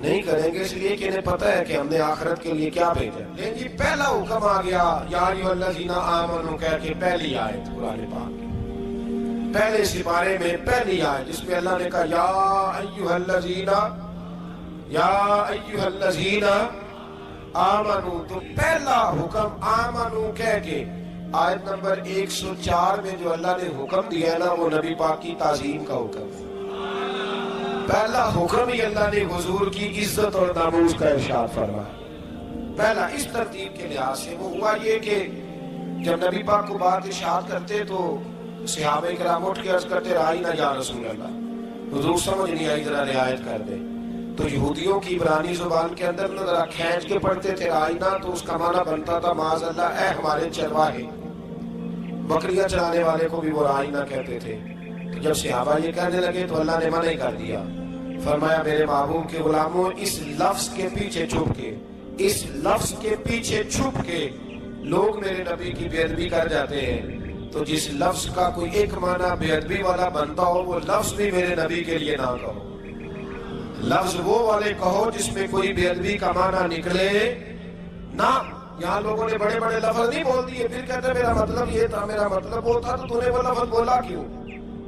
نہیں کریں گے، اس لیے کہ انہیں پتہ ہے کہ ہم نے آخرت کے لیے کیا بھیجا۔ لیکن جی پہلا حکم آ گیا یا ایھا الذین آمنوا کہہ کے پہلی آیت قرآن پاک پہلے سپارے میں پہلی آیت جس میں اللہ نے کہا یا ایھا الذین آمنوا، تو پہلا حکم آمنوا کہہ کے آیت نمبر 104 میں جو اللہ نے حکم دیا ہے نا، وہ نبی پاک کی تعظیم کا حکم ہے۔ پہلا حکم ہی اللہ نے حضور کی عزت اور ناموس کا ارشاد فرمایا۔ پہلا اس ترتیب کے لحاظ سے وہ ہوا یہ کہ جب نبی پاک کو بات ارشاد کرتے تو صحابہ کرام اٹھ کے عرض کرتے رائنا یا رسول اللہ، حضور سمجھ نہیں آئی ذرا رعایت کر دے۔ تو یہودیوں کی عبرانی زبان کے اندر ذرا کھینچ کے پڑھتے تھے رائنا، تو اس کا معنی بنتا تھا معاذ اللہ اے ہمارے چرواہے، بکریاں چرانے والے کو بھی وہ رائنا کہتے تھے۔ تو جب صحابہ یہ کہنے لگے تو اللہ نے منع کر دیا، فرمایا میرے محبوب کے غلاموں، اس لفظ کے پیچھے چھپ کے، اس لفظ کے پیچھے چھپ کے لوگ میرے نبی کی بے ادبی کر جاتے ہیں، تو جس لفظ کا کوئی ایک معنی بے ادبی والا بنتا ہو وہ لفظ بھی میرے نبی کے لیے نہ کہو، لفظ وہ والے کہو جس میں کوئی بے ادبی کا معنی نکلے نہ۔ یہاں لوگوں نے بڑے بڑے لفظ نہیں بول دیے، پھر کہتے میرا مطلب یہ تھا، میرا مطلب وہ تھا، تو تو نے وہ لفظ بولا کیوں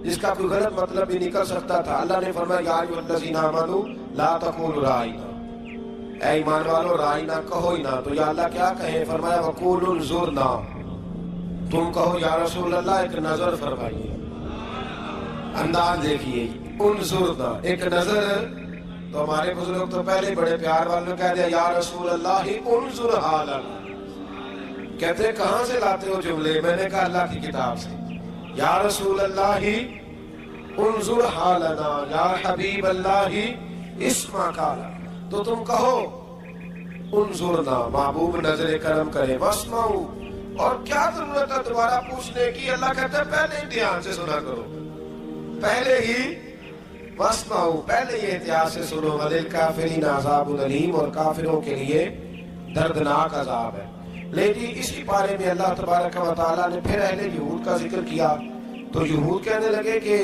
جس کا کوئی غلط مطلب بھی نکل سکتا تھا۔ اللہ نے فرمایا یا ایھا الذین آمنوا لا تقولوا رائنا، اے ایمان والو رائنا کہو ہی نہ۔ تو یا اللہ کیا کہیں؟ فرمایا وقولوا انظرنا، تم کہو یا رسول اللہ ایک نظر فرمائیے، انداز دیکھیے، انظرنا ایک نظر۔ تو ہمارے بزرگ تو پہلے بڑے پیار والوں کہہ دیا یا رسول اللہ انظر حالنا، کہتے کہاں سے لاتے ہو جملے؟ میں نے کہا اللہ کی کتاب سے۔ یا رسول اللہ انظر حالنا یا حبیب اللہ اسمع قالا، تو تم کہو انظرنا، محبوب نظر کرم کرے، واسمعوا، اور کیا ضرورت ہے دوبارہ پوچھنے کی؟ اللہ کہتا ہے پہلے ہی دھیان سے سنا کرو، پہلے ہی واسمعوا، پہلے یہ احتیاط سے سنو، وللکافرین عذاب الیم، اور کافروں کے لیے دردناک عذاب ہے۔ لیکن اسی پارے میں اللہ تبارک و تعالیٰ نے پھر اہل یہود کا ذکر کیا، تو یہود کہنے لگے کہ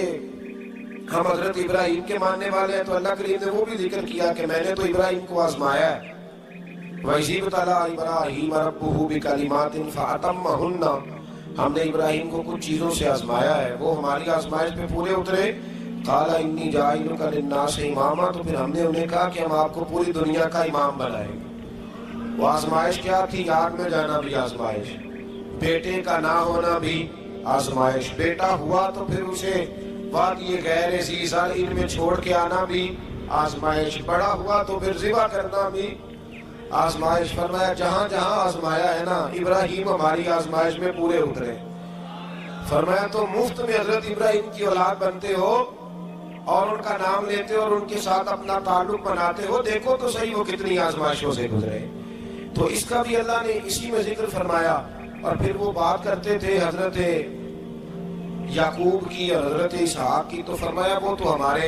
ہم حضرت ابراہیم کے ماننے والے ہیں، تو اللہ کریم نے وہ بھی ذکر کیا کہ میں نے تو ابراہیم کو آزمایا ہے، وَإِذِ ابْتَلَىٰ إِبْرَاهِيمَ رَبُّهُ بِكَلِمَاتٍ فَأَتَمَّهُنَّ، ہم نے ابراہیم کو کچھ چیزوں سے آزمایا ہے، وہ ہماری آزمائش پہ پورے اترے۔ قَالَ إِنِّي جَاعِلُكَ لِلنَّاسِ إِمَامًا، تو پھر ہم نے انہیں کہا کہ ہم آپ کو پوری دنیا کا امام بنائیں گے۔ وہ آزمائش کیا تھی؟ آگ میں جانا بھی آزمائش، بیٹے کا نہ ہونا بھی آزمائش، بیٹا ہوا تو پھر اسے وادی غیر ذی زرع میں چھوڑ کے آنا بھی آزمائش، بڑا ہوا تو پھر ذبح کرنا بھی آزمائش۔ فرمایا جہاں جہاں آزمایا ہے نا، ابراہیم ہماری آزمائش میں پورے اترے۔ فرمایا تو مفت میں حضرت ابراہیم کی اولاد بنتے ہو اور ان کا نام لیتے ہو اور ان کے ساتھ اپنا تعلق بناتے ہو، دیکھو تو صحیح وہ کتنی آزمائشوں سے گزرے۔ تو اس کا بھی اللہ نے اسی میں ذکر فرمایا۔ اور پھر وہ بات کرتے تھے حضرت یعقوب کی اور حضرت اسحاق کی، تو فرمایا وہ تو ہمارے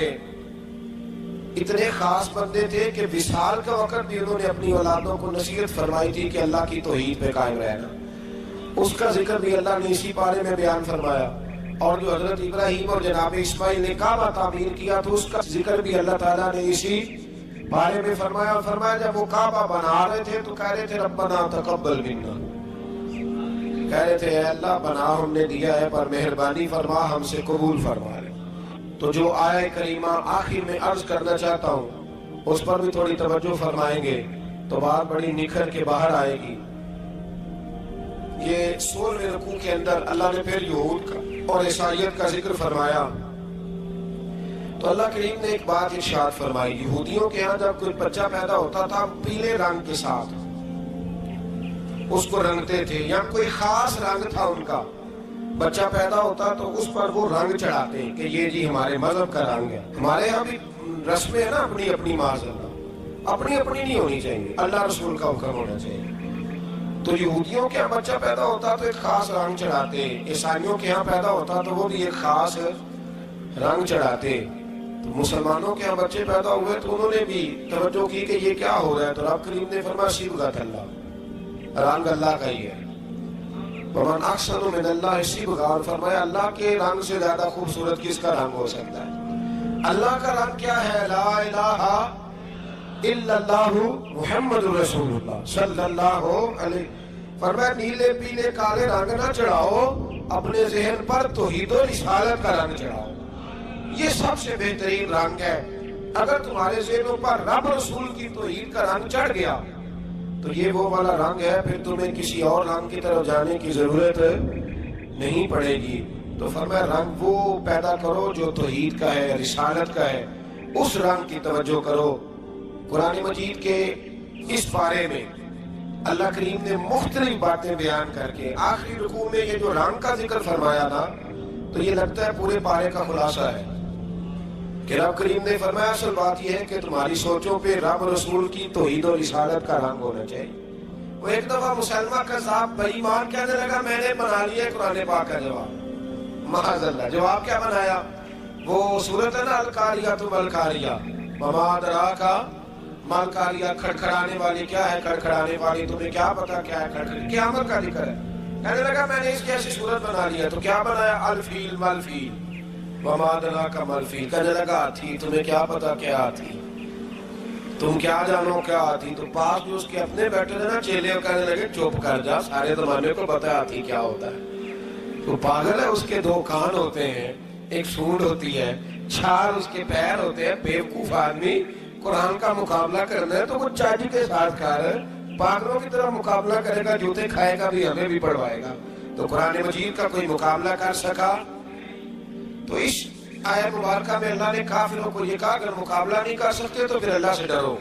اتنے خاص بندے تھے کہ وصال کا وقت بھی انہوں نے اپنی اولادوں کو نصیحت فرمائی تھی کہ اللہ کی توحید پہ قائم رہنا، اس کا ذکر بھی اللہ نے اسی پارے میں بیان فرمایا۔ اور جو حضرت ابراہیم اور جناب اسماعیل نے کعبہ تعمیر کیا تو اس کا ذکر بھی اللہ تعالیٰ نے اسی بارے میں فرمایا۔ اور فرمایا جب وہ کعبہ بنا رہے تھے تو کہہ رہے تھے ربنا تقبل منا، کہہ رہے تھے اے اللہ بنا ہم نے دیا ہے پر مہربانی فرما ہم سے قبول فرما لے۔ تو جو آیہ کریمہ آخر میں عرض کرنا چاہتا ہوں اس پر بھی تھوڑی توجہ فرمائیں گے تو بات بڑی نکھر کے باہر آئے گی۔ یہ 16ویں رکوع کے اندر اللہ نے پھر یہود کا اور عیسائیت کا ذکر فرمایا تو اللہ کریم نے ایک بات ارشاد فرمائی، یہودیوں کے ہاں جب کوئی بچہ پیدا ہوتا تھا پیلے رنگ کے ساتھ اس کو رنگتے تھے، یا کوئی خاص رنگ تھا ان کا، بچہ پیدا ہوتا تو اس پر وہ رنگ چڑھاتے کہ یہ جی ہمارے مذہب کا رنگ ہے۔ ہمارے یہاں بھی رسمیں ہیں نا اپنی اپنی، معاذ اللہ اپنی اپنی نہیں ہونی چاہیے، اللہ رسول کا حکم ہونا چاہیے۔ تو یہودیوں کے ہاں بچہ پیدا ہوتا تو ایک خاص رنگ چڑھاتے، عیسائیوں کے ہاں پیدا ہوتا تو وہ بھی ایک خاص رنگ چڑھاتے۔ تو مسلمانوں کے ہاں بچے پیدا ہوئے تو انہوں نے بھی توجہ کی کہ یہ کیا ہو رہا ہے، تو رب کریم نے فرمایا صبغۃ اللہ، رنگ اللہ کا ہی ہے۔ ومن احسن من اللہ صبغۃ، فرمایا اللہ کے رنگ سے زیادہ خوبصورت کس کا رنگ ہو سکتا ہے؟ اللہ کا رنگ کیا ہے؟ لا الہ الا اللہ محمد رسول اللہ صلی اللہ علیہ، فرمایا نیلے پیلے کالے رنگ نہ چڑھاؤ، اپنے ذہن پر توحید و رسالت کا رنگ چڑھاؤ، یہ سب سے بہترین رنگ ہے۔ اگر تمہارے ذہنوں پر رب رسول کی توحید کا رنگ چڑھ گیا تو یہ وہ والا رنگ ہے، پھر تمہیں کسی اور رنگ کی طرف جانے کی ضرورت نہیں پڑے گی۔ تو فرمایا رنگ وہ پیدا کرو جو توحید کا ہے، رسالت کا ہے، اس رنگ کی توجہ کرو۔ قرآن مجید کے اس پارے میں اللہ کریم نے مختلف باتیں بیان کر کے آخری رکوع میں یہ جو رنگ کا ذکر فرمایا نا، تو یہ لگتا ہے پورے پارے کا خلاصہ ہے کہ رب کریم نے فرمایا اصل بات یہ ہے کہ تمہاری سوچوں پہ رب رسول کی توحید و رسالت کا رنگ ہونا چاہیے۔ وہ ایک دفعہ مسلمہ قذاب بے ایمان کہنے لگا میں نے بنا لیا قرآن پاک کا جواب، معاذ اللہ، جواب کیا بنایا؟ وہ سورۃ ہے نا القاریہ مالقاریہ، وما ادراک مالقاریہ، کھڑکھڑانے والی کیا ہے؟ کھڑکھڑانے والی، تمہیں کیا پتا کیا ہے کھڑکھڑانے؟ قیامت کا ذکر ہے۔ کہنے لگا میں نے اس کی ایسی صورت بنا لیا، تو کیا بنایا؟ الفیل مالفیل، وما ادراک مالفیل۔ کہنے لگا ہاتھی، تمہیں کیا پتا کیا ہاتھی؟ تم کیا جانو کیا ہاتھی؟ تو پاس جو اس کے اپنے بیٹھے تھے نا چیلے، کہنے لگے چپ کر جا، سارے زمانے کو پتا ہے ہاتھی کیا ہوتا ہے۔ تو پاگل ہے، اس کے دو کان ہوتے ہیں، ایک سونڈ ہوتی ہے، چار اس کے پیر ہوتے ہیں۔ بیوقوف آدمی قرآن کا مقابلہ کرنا ہے تو وہ چاٹی کے ساتھ کھا رہا ہے، پاگلوں کی طرح مقابلہ کرے گا، جوتے کھائے گا بھی، ہمیں بھی پڑھوائے گا۔ تو قرآن مجید کا کوئی مقابلہ کر سکا؟ تو اس آیت مبارکہ میں اللہ نے کافروں کو یہ کہا اگر مقابلہ نہیں کر سکتے تو پھر اللہ سے ڈرو،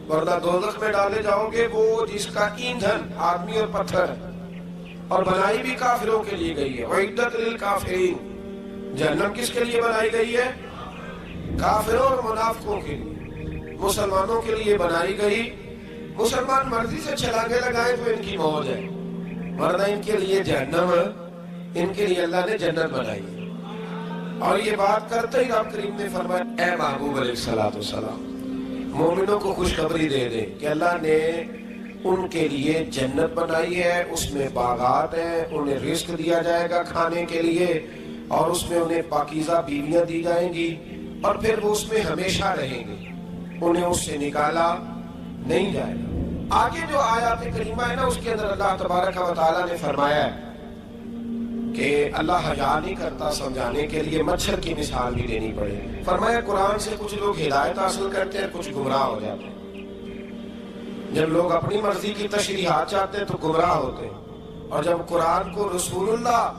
ورنہ دوزخ میں ڈالے جاؤ گے، وہ جس کا ایندھن آدمی اور پتھر ہے، اور بنائی بھی کافروں کے لیے گئی ہے۔ اعدت للکافرین، جہنم کس کے لیے بنائی گئی ہے؟ کافروں اور منافقوں کے لیے۔ مسلمانوں کے لیے بنائی گئی، مسلمان مرضی سے چھلانگے لگائیں تو ان کی موج ہے، ورنہ ان کے لیے جہنم، ان کے لیے اللہ نے جنت بنائی ہے۔ اور یہ بات کرتے ہی رب کریم نے فرمایا اے محبوب علیہ السلام، مومنوں کو خوشخبری دے دے کہ اللہ نے ان کے لیے جنت بنائی ہے، اس میں باغات ہیں، انہیں رزق دیا جائے گا کھانے کے لیے، اور اس میں انہیں پاکیزہ بیویاں دی جائیں گی، اور پھر وہ اس میں ہمیشہ رہیں گے، انہیں اس سے نکالا نہیں جائے گا۔ آگے جو آیات کریمہ ہے نا، اس کے اندر اللہ تبارک و تعالیٰ نے فرمایا ہے کہ اللہ حیا نہیں کرتا سمجھانے کے لیے مچھر کی مثال بھی دینی پڑے۔ فرمایا قرآن سے کچھ لوگ ہدایت حاصل کرتے ہیں، کچھ گمراہ ہو جاتے ہیں۔ جب لوگ اپنی مرضی کی تشریحات چاہتے ہیں تو گمراہ ہوتے ہیں، اور جب قرآن کو رسول اللہ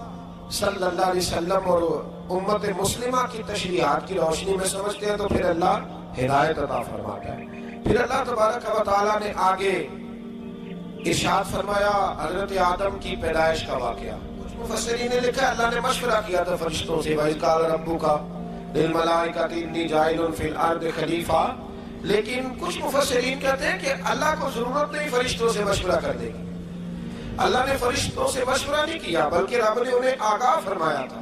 صلی اللہ علیہ وسلم اور امت مسلمہ کی تشریحات کی روشنی میں سمجھتے ہیں تو پھر اللہ ہدایت عطا فرماتا ہے۔ پھر اللہ تبارک و تعالیٰ نے آگے ارشاد فرمایا حضرت آدم کی پیدائش کا واقعہ۔ کچھ مفسرین نے لکھا اللہ نے مشورہ کیا تھا فرشتوں سے، وَإِذْ قَالَ رَبُّكَ لِلْمَلَائِكَةِ إِنِّي جَاعِلٌ فِي الْأَرْضِ خَلِيفَةً، لیکن کچھ مفسرین کہتے ہیں کہ اللہ کو ضرورت نہیں فرشتوں سے مشورہ کرنے کی، اللہ نے فرشتوں سے مشورہ نہیں کیا، بلکہ رب نے انہیں آگاہ فرمایا تھا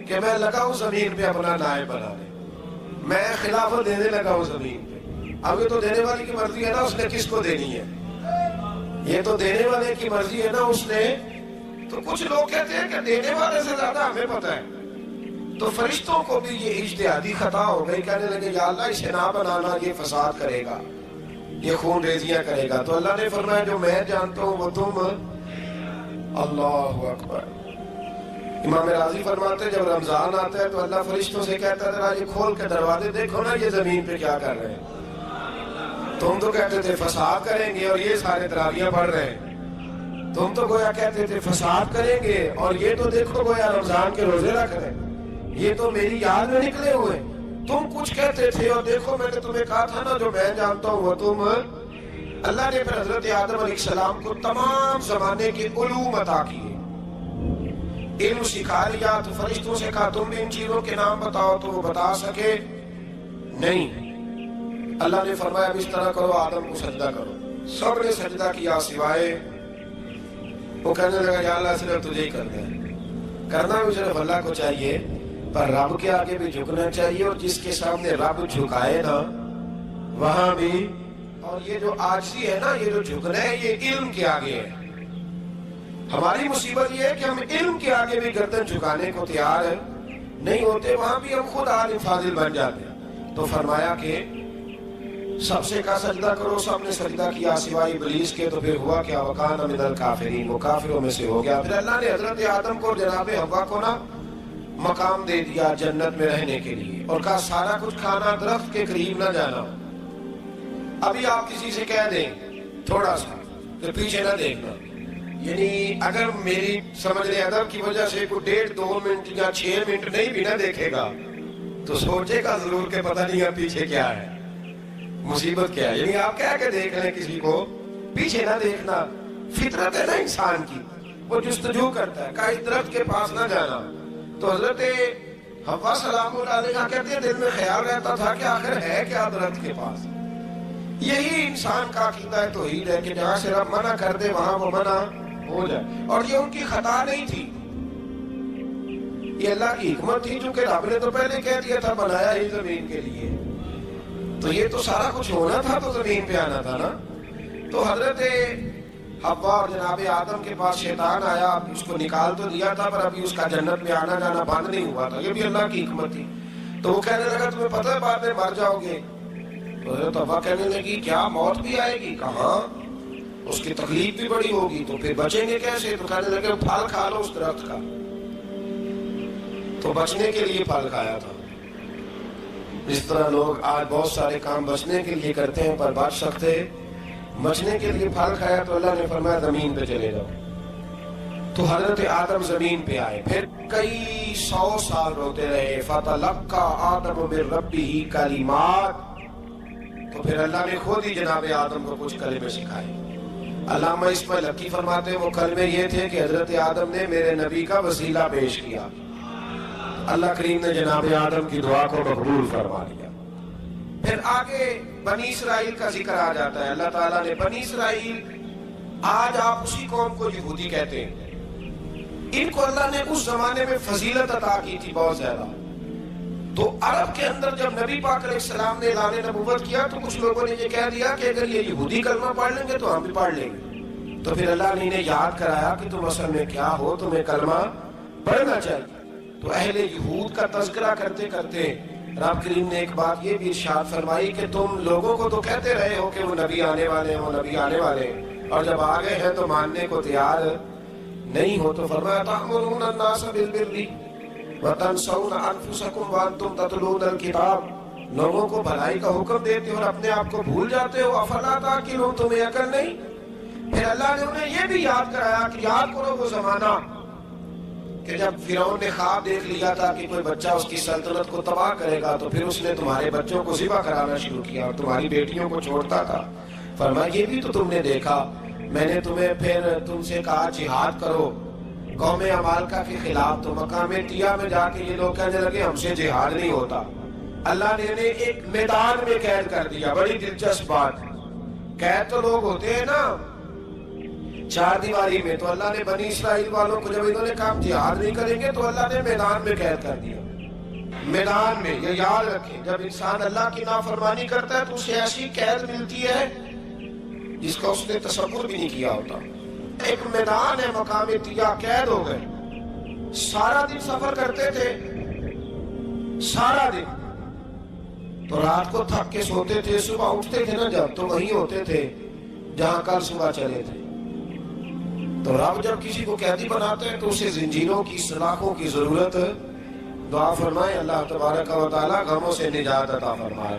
کہ میں لگا ہوں زمین پہ اپنا نائب بنانے، میں خلافت دینے لگا ہوں زمین پہ۔ اب یہ تو دینے والے کی مرضی ہے نا، اس نے کس کو دینی ہے، یہ تو دینے والے کی مرضی ہے نا اس نے۔ تو کچھ لوگ کہتے ہیں کہ دینے والے سے زیادہ ہمیں پتہ ہے، تو فرشتوں کو بھی یہ اجتہادی خطا ہو گئی، کہنے لگے یا اللہ اسے نہ بنانا، یہ فساد کرے گا، یہ خون ریزیاں کرے گا۔ تو اللہ نے فرمایا جو میں جانتا ہوں وہ تم، اللہ اکبر۔ امام راضی فرماتے ہیں جب رمضان آتا ہے تو اللہ فرشتوں سے کہتا ہے ذرا یہ کھول کے دروازے دیکھو نا یہ زمین پہ کیا کر رہے ہیں، تم تو کہتے تھے فساد کریں گے اور یہ سارے تراویحیں پڑھ رہے ہیں، تم تو گویا کہتے تھے فساد کریں گے اور یہ تو دیکھو گویا رمضان کے روزے رکھ رہے ہیں، یہ تو میری یاد میں نکلے ہوئے، تم کچھ کہتے تھے اور دیکھو میں نے تمہیں کہا تھا نا جو میں جانتا ہوں وہ تم۔ اللہ نے پھر حضرت آدم علیہ السلام کو تمام زمانے کے علوم عطا کیے، علم سکھا لیا، تو فرشتوں سے کہا تم بھی ان چیزوں کے نام بتاؤ، تو وہ بتا سکے نہیں۔ اللہ نے فرمایا اب اس طرح کرو آدم کو سجدہ کرو، سب نے سجدہ کیا سوائے، وہ کہنے لگا یا اللہ صرف تجھے ہی کرنا ہے، کرنا بھی صرف اللہ کو چاہیے، پر رب کے آگے بھی جھکنا چاہیے، اور جس کے سامنے رب جھکائے نا وہاں بھی۔ اور یہ جو عاجزی ہے نا، یہ جو جھکنا ہے، یہ علم کے آگے ہے۔ ہماری مصیبت یہ ہے کہ ہم علم کے آگے بھی گردن جھکانے کو تیار نہیں ہوتے، وہاں بھی ہم خود عالم فاضل بن جاتے ہیں۔ تو فرمایا کہ سب سے کہا سجدہ کرو، سب نے سجدہ کیا سوائے ابلیس کے، تو پھر ہوا کیا؟ وکان من الکافرین، وہ کافروں میں سے ہو گیا۔ پھر اللہ نے حضرت آدم کو اور جناب حوا کو نا مقام دے دیا جنت میں رہنے کے لیے، اور کہا سارا کچھ کھانا، درخت کے قریب نہ جانا۔ ابھی آپ کسی سے کہہ دیں تھوڑا سا تو پیچھے نہ دیکھنا، یعنی اگر میری سمجھ لیں ادب کی وجہ سے کوئی 1.5-2 منٹ یا 6 منٹ نہیں بھی نہ دیکھے گا تو سوچے گا ضرور کہ پتہ نہیں اب پیچھے کیا ہے، مصیبت کیا ہے۔ یعنی آپ کہہ کے دیکھ لیں کسی کو، پیچھے نہ دیکھنا، فطرت ہے نا انسان کی، وہ جستجو کرتا ہے، کہا اس درخت کے پاس نہ جانا۔ تو حضرت حوا سلام اللہ علیہ کہتے ہیں دل میں خیال رہتا تھا کہ آخر ہے کیا درخت کے پاس۔ یہی انسان کا عقیدہ توحید ہے کہ جہاں سے رب منع کر دے وہاں وہ منع ہو جائے، اور یہ ان کی خطا نہیں تھی، یہ اللہ کی حکمت تھی، چونکہ رب نے تو پہلے کہہ دیا تھا بنایا ہی زمین کے لیے، تو یہ تو سارا کچھ ہونا تھا تو زمین پہ آنا تھا نا۔ تو حضرت حوا اور جناب آدم کے پاس شیطان آیا، اس کو نکال تو دیا تھا پر ابھی اس کا جنت میں آنا جانا بند نہیں ہوا تھا، یہ بھی اللہ کی حکمت تھی۔ تو وہ کہنے لگا تمہیں پتہ ہے بعد میں مر جاؤ گے؟ تو حضرت حوا کہنے لگی کیا موت بھی آئے گی؟ کہاں، اس کی تکلیف بھی بڑی ہوگی، تو پھر بچیں گے کیسے؟ تو کہنے لگے پھل کھا لو اس درخت کا، تو بچنے کے لیے پھل کھایا تھا۔ اس طرح لوگ آج بہت سارے کام بچنے کے لیے کرتے ہیں پر بچ سکتے، بچنے کے لیے پھل کھایا تو اللہ نے فرمایا زمین پہ چلے جاؤ۔ تو حضرت آدم زمین پہ آئے، پھر کئی 100 سال روتے رہے، فَتَلَقَّى آدَمُ مِن رَبِّهِ کَلِمَاتٍ، تو پھر اللہ نے خود ہی جناب آدم کو کچھ کلمے سکھائے۔ علامہ اسماعیل حقی فرماتے ہیں وہ کلمے یہ تھے کہ حضرت آدم نے میرے نبی کا وسیلہ پیش کیا، اللہ کریم نے جناب آدم کی دعا کو مقبول فرما لیا۔ پھر آگے بنی اسرائیل کا ذکر آ جاتا ہے، اللہ تعالیٰ نے بنی اسرائیل، آج آپ اسی قوم کو یہودی کہتے ہیں، ان کو اللہ نے اس زمانے میں فضیلت عطا کی تھی بہت زیادہ۔ تو عرب کے اندر جب نبی پاک علیہ السلام نے اعلان نبوت کیا تو کچھ لوگوں نے یہ کہہ دیا کہ اگر یہ یہودی کلمہ پڑھ لیں گے تو ہم بھی پڑھ لیں گے۔ تو پھر اللہ نے انہیں یاد کرایا کہ تم اصل میں کیا ہو، تمہیں کلمہ پڑھنا چاہیے۔ تو اہل یہود کا تذکرہ کرتے کرتے رب کریم نے ایک بات یہ بھی ارشاد فرمائی کہ تم لوگوں کو تو کہتے رہے ہو کہ وہ نبی آنے والے ہیں، وہ نبی آنے والے ہیں، اور جب آ گئے ہیں تو ماننے کو تیار نہیں ہو۔ تو فرمایا تأمرون الناس بالبر وتنسون انفسکم وانتم تتلون الکتاب، لوگوں کو بھلائی کا حکم دیتے ہو اور اپنے آپ کو بھول جاتے ہو، افلا تعقلون، تمہیں عقل نہیں؟ پھر اللہ نے انہیں یہ بھی یاد کرایا کہ یاد کرو وہ زمانہ کہ جب فرعون نے خواب دیکھ لیا تھا کہ کوئی بچہ اس کی سلطنت کو تباہ کرے گا، تو پھر اس نے تمہارے بچوں کو ذبح کرانا شروع کیا اور تمہاری بیٹیوں کو چھوڑتا تھا۔ فرمایا یہ بھی تو تم نے دیکھا، میں نے تمہیں پھر تم سے کہا جہاد کرو قوم عمالقہ کے خلاف، تو مقام طیہ میں جا کے یہ لوگ کہنے لگے ہم سے جہاد نہیں ہوتا۔ اللہ نے انہیں ایک میدان میں قید کر دیا۔ بڑی دلچسپ بات، قید تو لوگ ہوتے ہیں نا چار دیواری میں، تو اللہ نے بنی اسرائیل والوں کو جب انہوں نے کہا جہاد نہیں کریں گے تو اللہ نے میدان میں قید کر دیا۔ میدان میں، یہ یاد رکھیں، جب انسان اللہ کی نافرمانی کرتا ہے تو اسے ایسی قید ملتی ہے جس کا اس نے تصور بھی نہیں کیا ہوتا۔ ایک میدان ہے مقام طیہ، قید ہو گئے، سارا دن سفر کرتے تھے، سارا دن، تو رات کو تھک کے سوتے تھے، صبح اٹھتے تھے نا جب تو وہیں ہوتے تھے جہاں کل صبح چلے تھے۔ تو رب جب کسی کو قیدی بناتے ہیں تو اسے زنجیروں کی، سلاخوں کی ضرورت، دعا فرمائے اللہ تبارک و تعالیٰ غموں سے نجات عطا فرمائے،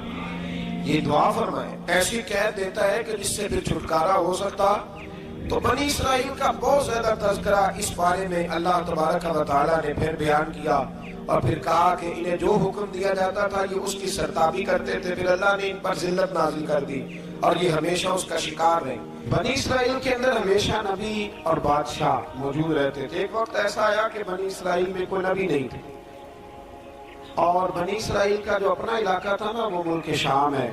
یہ دعا فرمائے، ایسی قید دیتا ہے کہ جس سے پھر چھٹکارا ہو سکتا۔ تو بنی اسرائیل کا بہت زیادہ تذکرہ اس بارے میں اللہ تبارک و تعالیٰ نے پھر بیان کیا، اور پھر کہا کہ انہیں جو حکم دیا جاتا تھا یہ اس کی سرتابی کرتے تھے، پھر اللہ نے ان پر ذلت نازل کر دی اور یہ ہمیشہ اس کا شکار رہے۔ بنی اسرائیل کے اندر ہمیشہ نبی اور بادشاہ موجود رہتے تھے۔ ایک وقت ایسا آیا کہ بنی اسرائیل میں کوئی نبی نہیں تھے، اور بنی اسرائیل کا جو اپنا علاقہ تھا نا وہ ملک شام ہے،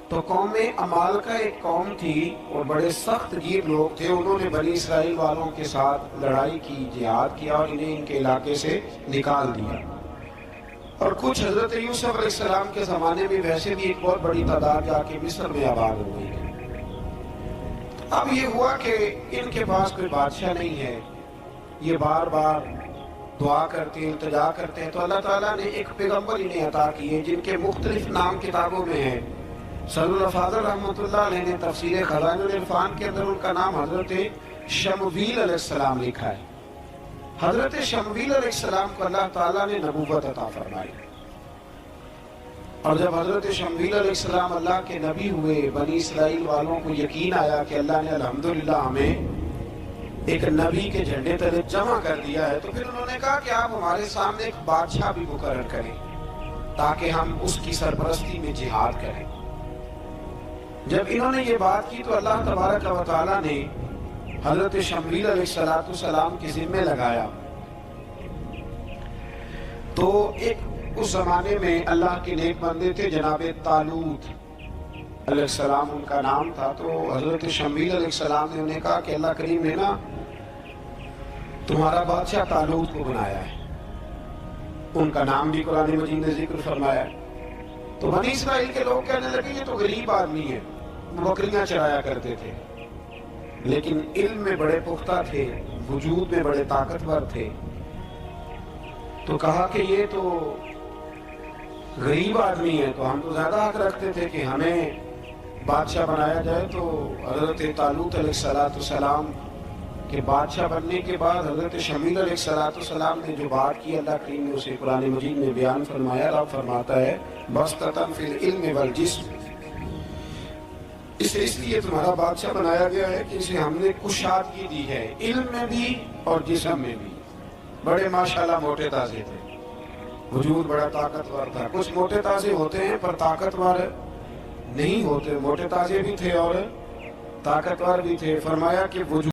تو قوم عمالقہ ایک قوم تھی اور بڑے سخت گیر لوگ تھے، انہوں نے بنی اسرائیل والوں کے ساتھ لڑائی کی، جہاد کیا اور انہیں ان کے علاقے سے نکال دیا۔ اور کچھ حضرت یوسف علیہ السلام کے زمانے میں ویسے بھی ایک بہت بڑی تعداد جا کے مصر میں آباد ہو گئی۔ اب یہ ہوا کہ ان کے پاس کوئی بادشاہ نہیں ہے، یہ بار بار دعا کرتے ہیں، التجا کرتے ہیں، تو اللہ تعالیٰ نے ایک پیغمبر انہیں عطا کیے جن کے مختلف نام کتابوں میں ہیں۔ سر الافاضل رحمۃ اللہ علیہ نے تفسیر خزائن العرفان کے اندر ان کا نام حضرت شمویل علیہ السلام لکھا ہے. حضرت شمویل علیہ السلام کو اللہ تعالیٰ نے نبوت عطا فرمائی، اور جب حضرت شمویل علیہ السلام اللہ کے نبی ہوئے، بنی اسرائیل والوں کو یقین آیا کہ اللہ نے الحمدللہ ہمیں ایک نبی کے جھنڈے تلے جمع کر دیا ہے، تو پھر انہوں نے کہا کہ آپ ہمارے سامنے ایک بادشاہ بھی مقرر کریں تاکہ ہم اس کی سرپرستی میں جہاد کریں. جب انہوں نے یہ بات کی تو اللہ تبارک و تعالیٰ نے حضرت شمویل علیہ السلام کے ذمہ لگایا. تو ایک اس زمانے میں اللہ کے نیک بندے تھے جناب طالوت علیہ السلام ان کا نام تھا. تو حضرت شمویل علیہ السلام نے انہیں کہا کہ اللہ کریم نے نا تمہارا بادشاہ طالوت کو بنایا ہے. ان کا نام بھی قرآن مجید نے ذکر فرمایا ہے. تو بنی اسرائیل کے لوگ کہنے لگے یہ تو غریب آدمی ہے، بکریاں چرایا کرتے تھے، لیکن علم میں بڑے پختہ تھے، وجود میں بڑے طاقتور تھے. تو کہا کہ یہ تو غریب آدمی ہے، تو ہم تو زیادہ حق رکھتے تھے کہ ہمیں بادشاہ بنایا جائے. تو حضرت طالوت علیہ السلام کے بادشاہ بننے کے بعد حضرت شمویل علیہ السلام نے جو بات کی اللہ کریم نے اسے قرآن مجید میں بیان فرمایا. رب فرماتا ہے بسطۃ فی العلم والجسم، اسے اس لیے تمہارا بادشاہ بنایا گیا ہے کہ اسے ہم نے کشادگی دی ہے، علم میں بھی اور جسم میں بھی. بڑے ماشاءاللہ موٹے تازے تھے، وجود بڑا طاقتور تھا. کچھ موٹے تازے ہوتے ہیں پر طاقتور نہیں ہوتے، موٹے تازے بھی تھے اور طاقتور بھی تھے. فرمایا کہ وجود